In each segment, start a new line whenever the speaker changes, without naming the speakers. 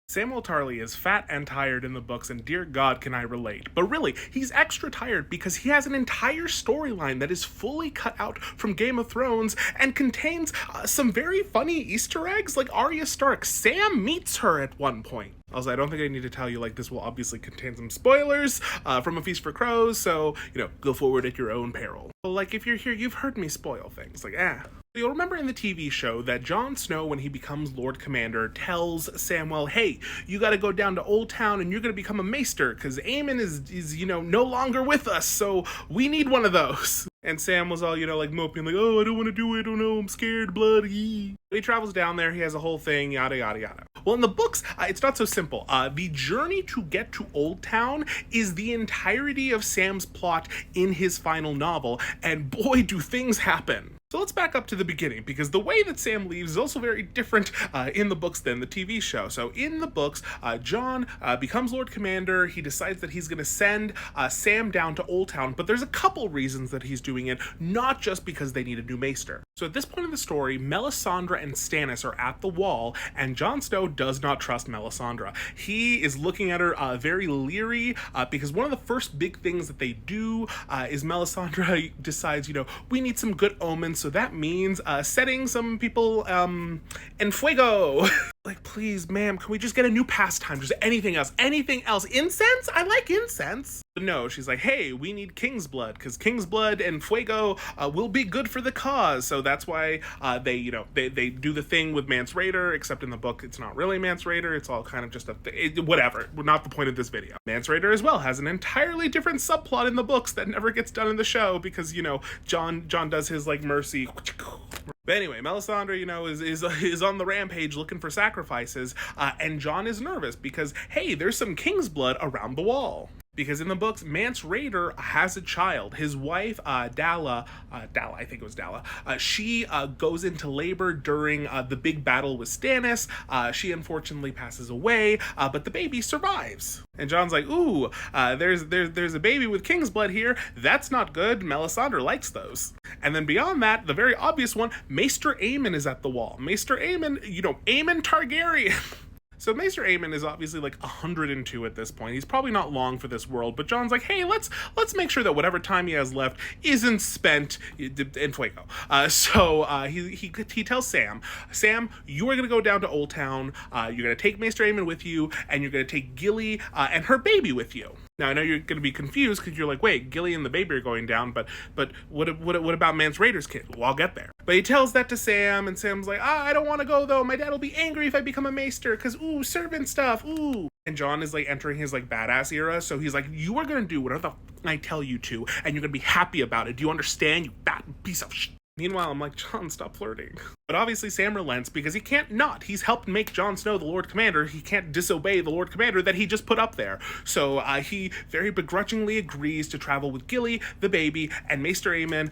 Samwell Tarly is fat and tired in the books, and dear God, can I relate. But really, he's extra tired because he has an entire storyline that is fully cut out from Game of Thrones and contains some very funny Easter eggs, like Arya Stark. Sam meets her at one point. Also, I don't think I need to tell you, like, this will obviously contain some spoilers from A Feast for Crows, so, go forward at your own peril. But, like, if you're here, you've heard me spoil things. Like, You'll remember in the TV show that Jon Snow, when he becomes Lord Commander, tells Samwell, hey, you gotta go down to Oldtown and you're gonna become a maester, because Aemon is no longer with us, so we need one of those. And Sam was all, like, moping, like, oh, I don't want to do it, oh no, I'm scared, bloody. He travels down there, he has a whole thing, yada, yada, yada. Well, in the books, it's not so simple. The journey to get to Oldtown is the entirety of Sam's plot in his final novel, and boy, do things happen. So let's back up to the beginning, because the way that Sam leaves is also very different in the books than the TV show. So in the books, Jon becomes Lord Commander. He decides that he's going to send Sam down to Oldtown, but there's a couple reasons that he's doing it, not just because they need a new maester. So at this point in the story, Melisandre and Stannis are at the wall, and Jon Snow does not trust Melisandre. He is looking at her very leery, because one of the first big things that they do is Melisandre decides, we need some good omens. So that means setting some people en fuego. Like, please, ma'am, can we just get a new pastime? Just anything else. Anything else. Incense? I like incense. But no, she's like, hey, we need king's blood, because king's blood and fuego will be good for the cause. So that's why they do the thing with Mance Rayder, except in the book, it's not really Mance Rayder. It's all kind of just whatever. Not the point of this video. Mance Rayder as well has an entirely different subplot in the books that never gets done in the show, because, Jon does his, like, mercy. But anyway, Melisandre, is on the rampage looking for sacrifices, and Jon is nervous because, hey, there's some king's blood around the wall. Because in the books, Mance Rayder has a child. His wife, Dalla, I think it was Dalla, she goes into labor during the big battle with Stannis. She unfortunately passes away, but the baby survives. And Jon's like, ooh, there's a baby with king's blood here. That's not good. Melisandre likes those. And then beyond that, the very obvious one, Maester Aemon is at the wall. Maester Aemon, Aemon Targaryen. So Maester Aemon is obviously like 102 at this point. He's probably not long for this world, but Jon's like, hey, let's make sure that whatever time he has left isn't spent in fuego. So he tells Sam, you are going to go down to Oldtown, you're going to take Maester Aemon with you, and you're going to take Gilly and her baby with you. Now, I know you're going to be confused because you're like, wait, Gilly and the baby are going down, but what about Mance Rayder's kid? Well, I'll get there. But he tells that to Sam, and Sam's like, I don't want to go, though. My dad will be angry if I become a maester, because, ooh, servant stuff, ooh. And Jon is, like, entering his, like, badass era, so he's like, you are going to do whatever the I tell you to, and you're going to be happy about it. Do you understand, you fat piece of shit? Meanwhile, I'm like, Jon, stop flirting. But obviously Sam relents because he can't not. He's helped make Jon Snow the Lord Commander. He can't disobey the Lord Commander that he just put up there. So he very begrudgingly agrees to travel with Gilly, the baby, and Maester Aemon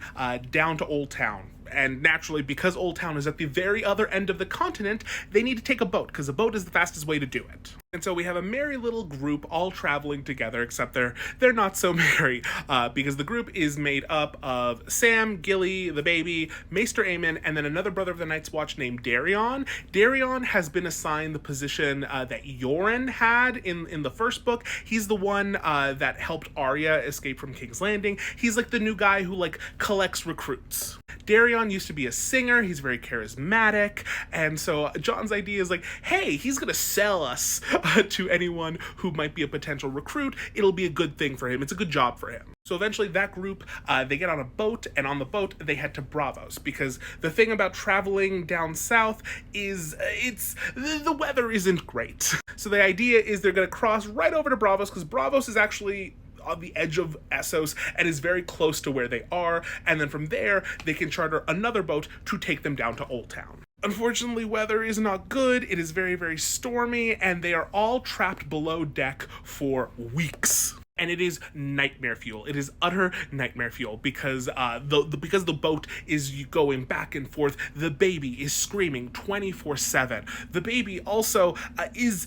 down to Oldtown. And naturally, because Oldtown is at the very other end of the continent, they need to take a boat, because a boat is the fastest way to do it. And so we have a merry little group all traveling together, except they're not so merry, because the group is made up of Sam, Gilly, the baby, Maester Aemon, and then another brother of the Night's Watch named Darion. Darion has been assigned the position that Yoren had in the first book. He's the one that helped Arya escape from King's Landing. He's like the new guy who, like, collects recruits. Darion used to be a singer, he's very charismatic, and so Jon's idea is like, hey, he's gonna sell us to anyone who might be a potential recruit. It'll be a good thing for him, it's a good job for him. So eventually that group, they get on a boat, and on the boat they head to Braavos, because the thing about traveling down south is the weather isn't great. So the idea is they're gonna cross right over to Braavos, because Braavos is actually on the edge of Essos and is very close to where they are, and then from there they can charter another boat to take them down to Oldtown. Unfortunately, weather is not good. It is very, very stormy, and they are all trapped below deck for weeks. And it is nightmare fuel. It is utter nightmare fuel because because the boat is going back and forth. The baby is screaming 24/7. The baby also is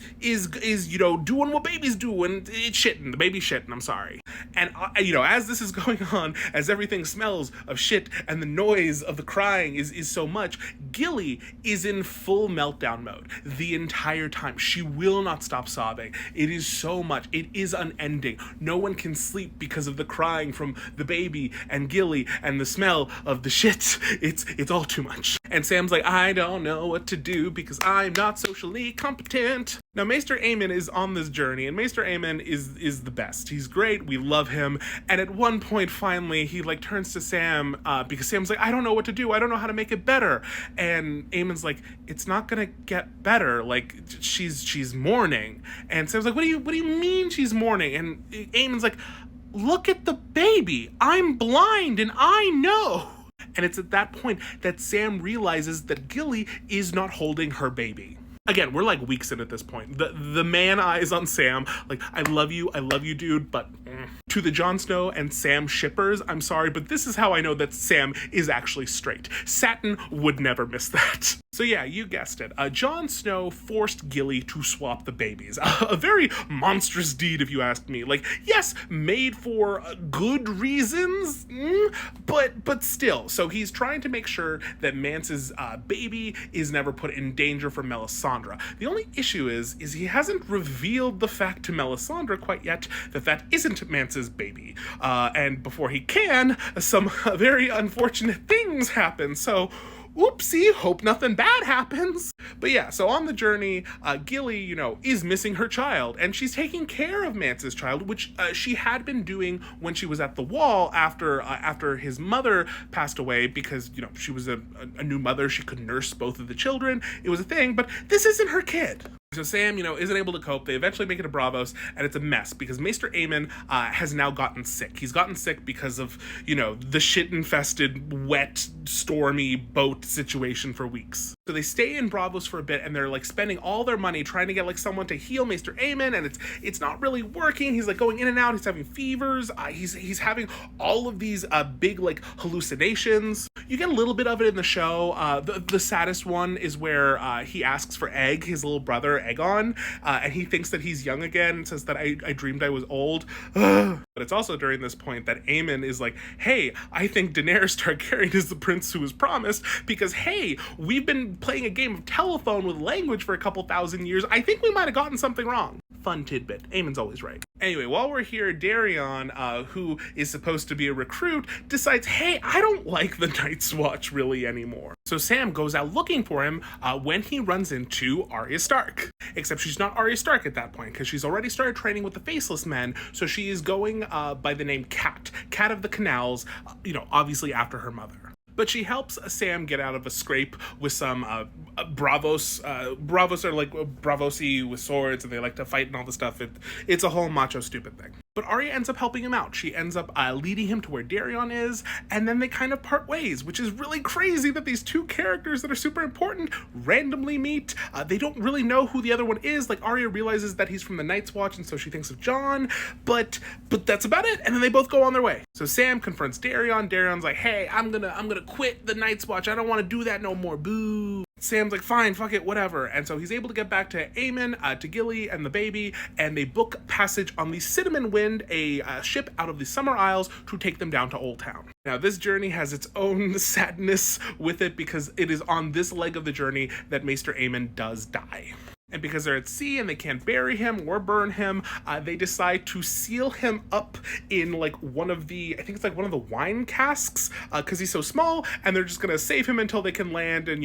doing what babies do, and it's shitting. The baby's shitting. I'm sorry. And as this is going on, as everything smells of shit and the noise of the crying is so much, Gilly is in full meltdown mode the entire time. She will not stop sobbing. It is so much. It is unending. No one can sleep because of the crying from the baby and Gilly and the smell of the shit. It's all too much. And Sam's like, I don't know what to do because I'm not socially competent. Now, Maester Aemon is on this journey, and Maester Aemon is the best. He's great. We love him. And at one point, finally, he turns to Sam because Sam's like, I don't know what to do. I don't know how to make it better. And Aemon's like, it's not gonna get better. She's mourning. And Sam's like, what do you mean she's mourning? And Aemon's like, look at the baby. I'm blind and I know. And it's at that point that Sam realizes that Gilly is not holding her baby. Again, we're weeks in at this point. The man eyes on Sam, I love you, dude, but to the Jon Snow and Sam shippers, I'm sorry, but this is how I know that Sam is actually straight. Satin would never miss that. So yeah, you guessed it. Jon Snow forced Gilly to swap the babies. A very monstrous deed, if you ask me. Yes, made for good reasons, but still. So he's trying to make sure that Mance's baby is never put in danger from Melisandre. The only issue is he hasn't revealed the fact to Melisandre quite yet that isn't Mance's baby. And before he can, some very unfortunate things happen. So oopsie, hope nothing bad happens. But yeah, so on the journey, Gilly, is missing her child, and she's taking care of Mance's child, which she had been doing when she was at the wall after his mother passed away, because, she was a new mother. She could nurse both of the children. It was a thing, but this isn't her kid. So Sam, isn't able to cope. They eventually make it to Braavos, and it's a mess because Maester Aemon has now gotten sick. He's gotten sick because of, the shit-infested, wet, stormy boat situation for weeks. So they stay in Braavos for a bit, and they're spending all their money trying to get someone to heal Maester Aemon, and it's not really working. He's going in and out. He's having fevers. He's having all of these big hallucinations. You get a little bit of it in the show. The saddest one is where he asks for Egg, his little brother, Aegon, and he thinks that he's young again and says that I dreamed I was old. But it's also during this point that Aemon is hey, I think Daenerys Targaryen is the prince who was promised because, hey, we've been playing a game of telephone with language for a couple thousand years. I think we might have gotten something wrong. Fun tidbit. Aemon's always right. Anyway, while we're here, Darion, who is supposed to be a recruit, decides, hey, I don't like the Night's Watch really anymore. So Sam goes out looking for him when he runs into Arya Stark. Except she's not Arya Stark at that point, because she's already started training with the Faceless Men, so she is going by the name Cat of the Canals, obviously after her mother. But she helps Sam get out of a scrape with some Braavos. Braavos are Braavosi with swords, and they like to fight and all the stuff. It's a whole macho stupid thing. But Arya ends up helping him out. She ends up leading him to where Darion is, and then they kind of part ways, which is really crazy that these two characters that are super important randomly meet. They don't really know who the other one is. Arya realizes that he's from the Night's Watch, and so she thinks of Jon, but that's about it, and then they both go on their way. So Sam confronts Darion. Darion's like, hey, I'm gonna quit the Night's Watch. I don't want to do that no more. Boo. Sam's like, fine, fuck it, whatever. And so he's able to get back to Aemon, to Gilly and the baby, and they book passage on the Cinnamon Wind, a ship out of the Summer Isles, to take them down to Oldtown. Now, this journey has its own sadness with it, because it is on this leg of the journey that Maester Aemon does die. And because they're at sea and they can't bury him or burn him, they decide to seal him up in one of the, I think it's one of the wine casks, because he's so small, and they're just going to save him until they can land and,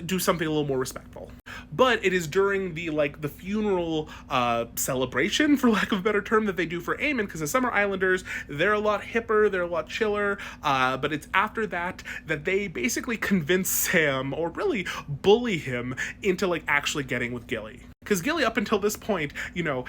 do something a little more respectful. But it is during the funeral celebration, for lack of a better term, that they do for Aemon, because the Summer Islanders, they're a lot hipper, they're a lot chiller, but it's after that they basically convince Sam, or really bully him, into actually getting with Gilly. Because Gilly, up until this point,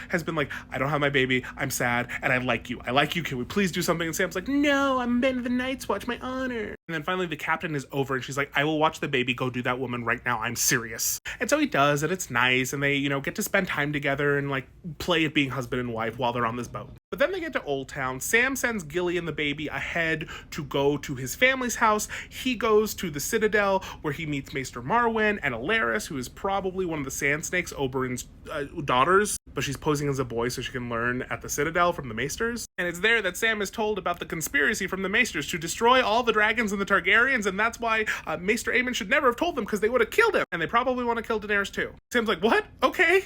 has been I don't have my baby, I'm sad, and I like you. Can we please do something? And Sam's like, no, I'm men of the Night's Watch, my honor. And then finally the captain is over and she's like, I will watch the baby, go do that woman right now, I'm serious. And so he does, and it's nice, and they, you know, get to spend time together and like play at being husband and wife while they're on this boat. But then they get to Oldtown. Sam sends Gilly and the baby ahead to go to his family's house. He goes to the Citadel where he meets Maester Marwyn and Alaris, who is probably one of the Sand Snakes, Oberyn's daughters, but she's posing as a boy so she can learn at the Citadel from the Maesters. And it's there that Sam is told about the conspiracy from the Maesters to destroy all the dragons and the Targaryens, and that's why Maester Aemon should never have told them, because they would have killed him. And they probably want to kill Daenerys too. Sam's like, what? Okay.